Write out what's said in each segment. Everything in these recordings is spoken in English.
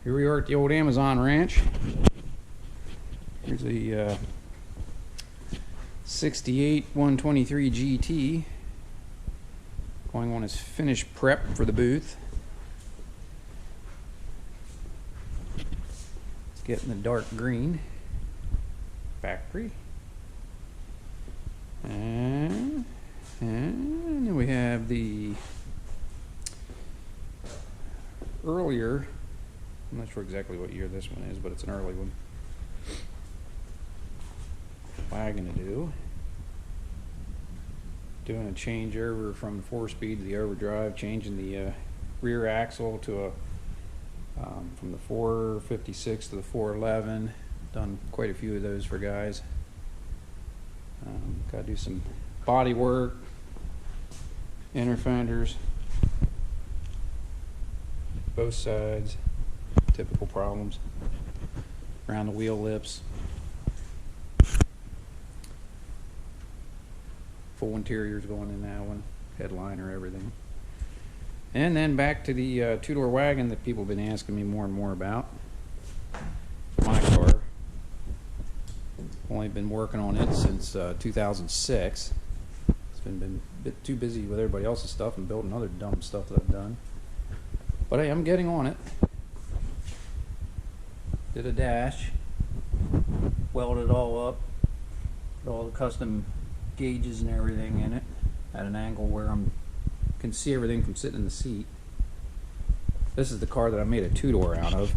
Here we are at the old Amazon Ranch. Here's a 68 123 GT going on its finish prep for the booth. It's getting the dark green factory. And then we have the earlier, I'm not sure exactly what year this one is, but it's an early one. Wagon to do. Doing a changeover from the 4-speed to the overdrive, changing the rear axle to a from the 456 to the 411. Done quite a few of those for guys. Got to do some body work, inner fenders, both sides, typical problems, around the wheel lips, full interiors going in that one, headliner, everything. And then back to the two-door wagon that people have been asking me more and more about. My car. Only been working on it since 2006. It's been a bit too busy with everybody else's stuff and building other dumb stuff that I've done. But hey, I'm getting on it. Did a dash, welded it all up, put all the custom gauges and everything in it at an angle where I can see everything from sitting in the seat. This is the car that I made a two-door out of,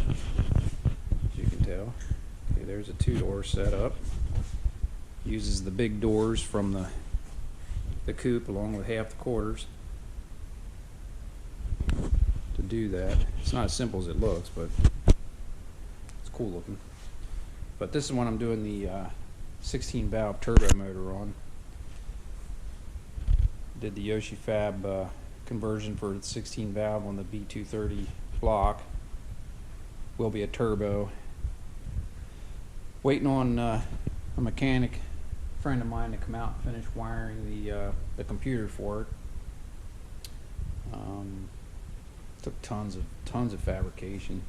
as you can tell. Okay, there's a two-door setup. Uses the big doors from the coupe along with half the quarters to do that. It's not as simple as it looks, but it's cool looking. But this is one I'm doing the 16 valve turbo motor on. Did the Yoshi Fab conversion for the 16 valve on the B230 block. Will be a turbo. Waiting on a mechanic friend of mine to come out and finish wiring the computer for it. Took tons of fabrication.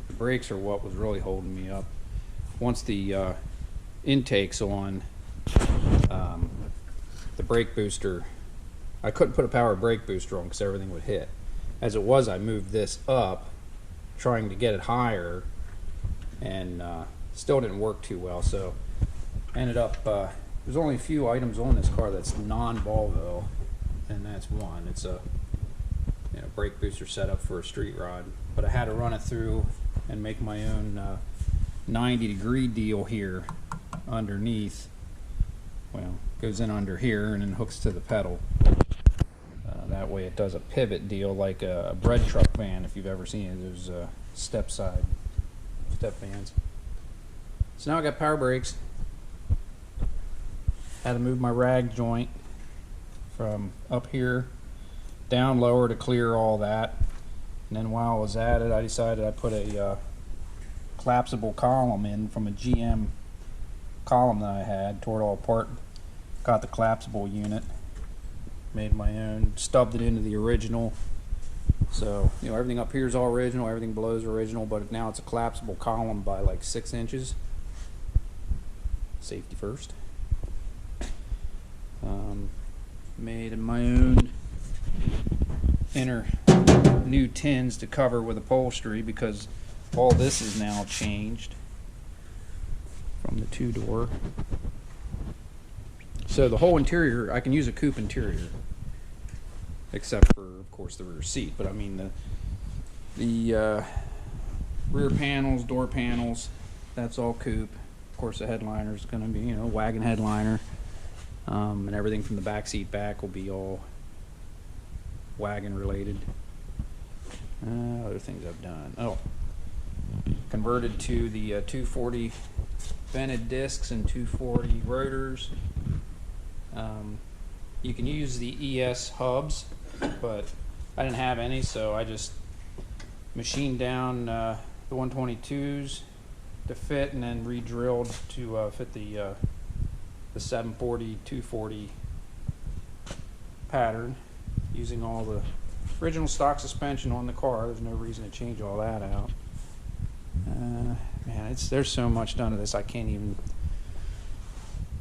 The brakes are what was really holding me up. Once the intake's on, the brake booster, I couldn't put a power brake booster on because everything would hit. As it was, I moved this up trying to get it higher, and still didn't work too well, so ended up there's only a few items on this car that's non-Volvo, and that's one. It's a brake booster setup for a street rod, but I had to run it through and make my own 90-degree deal here underneath. Well, goes in under here and then hooks to the pedal. That way it does a pivot deal like a bread truck van, if you've ever seen it. There's step vans. So now I got power brakes. Had to move my rag joint from up here down lower to clear all that. And then while I was at it, I decided I'd put a collapsible column in from a GM column that I had, tore it all apart, got the collapsible unit, made my own, stubbed it into the original. So everything up here is all original, everything below is original, but now it's a collapsible column by like 6 inches. Safety first. Made my own inner new tins to cover with upholstery because all this is now changed from the two-door. So the whole interior, I can use a coupe interior, except for, of course, the rear seat. But I mean the rear panels, door panels, that's all coupe. Of course, the headliner is going to be, wagon headliner, and everything from the back seat back will be all wagon related. Other things I've done. Oh, converted to the 240 vented discs and 240 rotors. You can use the ES hubs, but I didn't have any, so I just machined down the 122s to fit, and then re-drilled to fit the 740 240 pattern, using all the original stock suspension on the car. There's no reason to change all that out. Man, there's so much done to this. I can't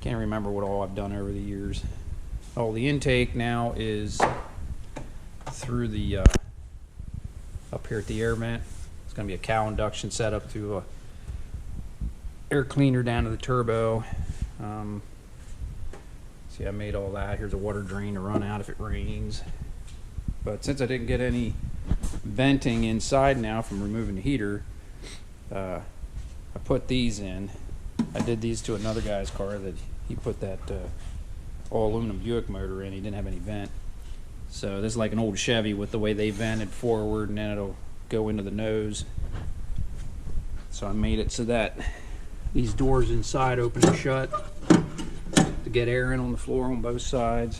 remember what all I've done over the years. Oh, the intake now is through the up here at the air vent. It's going to be a cowl induction setup through a air cleaner down to the turbo. See, I made all that. Here's a water drain to run out if it rains. But since I didn't get any venting inside now from removing the heater, I put these in. I did these to another guy's car that he put that all aluminum Buick motor in. He didn't have any vent. So this is like an old Chevy with the way they vented forward, and then it'll go into the nose. So I made it so that these doors inside open and shut to get air in on the floor on both sides.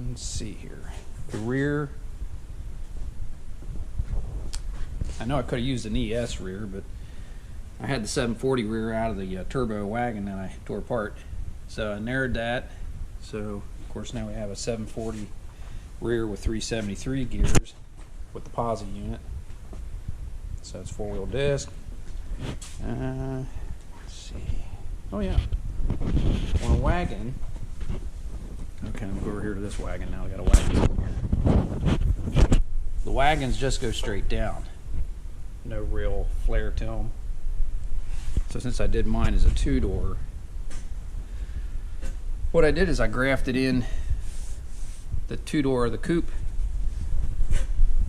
Let's see here. The rear, I know I could have used an ES rear, but I had the 740 rear out of the turbo wagon that I tore apart. So I narrowed that. So of course now we have a 740 rear with 373 gears with the posi unit. So it's 4-wheel disc. Let's see. Oh yeah. On a wagon. Okay, I'm gonna go over here to this wagon now. We got a wagon here. The wagons just go straight down. No real flare to them. So since I did mine as a 2-door, what I did is I grafted in the 2-door of the coupe,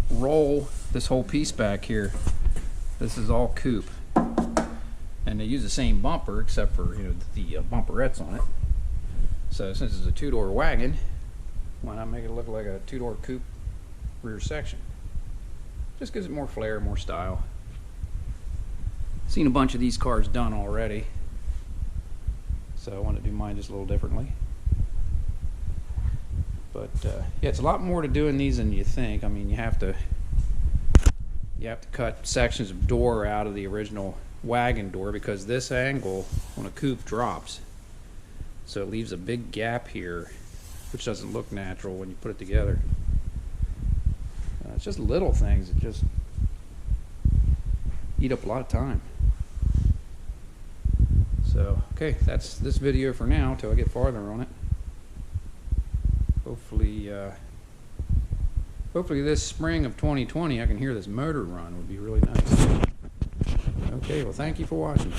roll this whole piece back here. This is all coupe, and they use the same bumper except for the bumperettes on it. So since it's a 2-door wagon, why not make it look like a 2-door coupe rear section? Just gives it more flair, more style. Seen a bunch of these cars done already, so I want to do mine just a little differently. But yeah, it's a lot more to doing these than you think. I mean, you have to cut sections of door out of the original wagon door because this angle on a coupe drops, so it leaves a big gap here, which doesn't look natural when you put it together. It's just little things that just eat up a lot of time. So, okay, that's this video for now till I get farther on it. Hopefully this spring of 2020 I can hear this motor run. Would be really nice. Okay, well, thank you for watching.